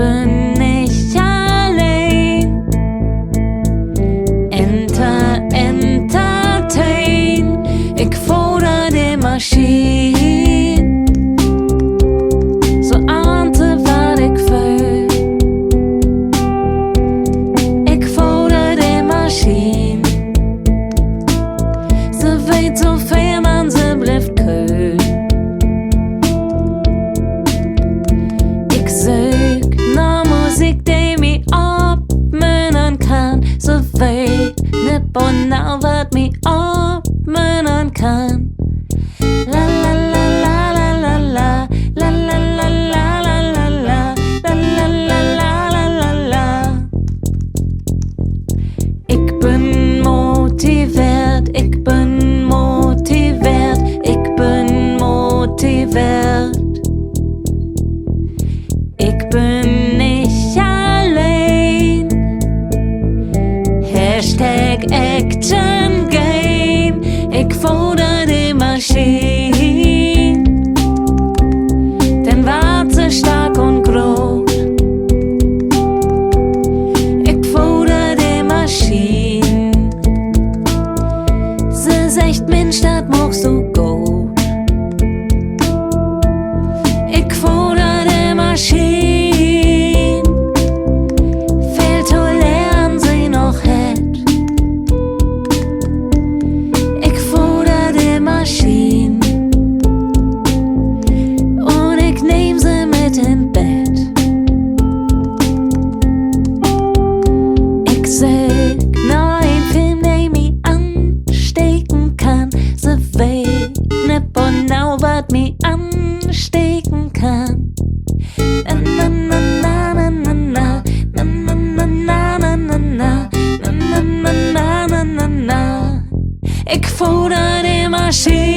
bin nicht allein. Entertain, ich fordere die Maschien. So ahnte, was ich fühl. Ich fordere die Maschien. Sie weht so viel, man, sie bleibt kühl. Ich sög nach Musik, die mich abmünnen kann. So weht ne Bonau, wat mich abmünnen kann. La la la la la la la, la la la la la la la, la la la la la la. Ich bin motiviert, ich bin motiviert, ich bin motiviert. Ich bin nicht allein. Hashtag Action Game. Ich fordere die Maschine. Denn wart sie stark und groß. Ich fordere die Maschine. Sie sagt, Minsch, das machst du gut. Ich fordere die Maschine. Viel zu lernen sie noch hätt. Ich fordere die Maschine. Und ich nehm sie mit in Bett. Ich seh nein Film, der mich anstecken kann. Sie weht ne Bonau, wat mich anstecken kann. Na na na na na na na na na na na na na na na na na na. Ich fordere die Maschine.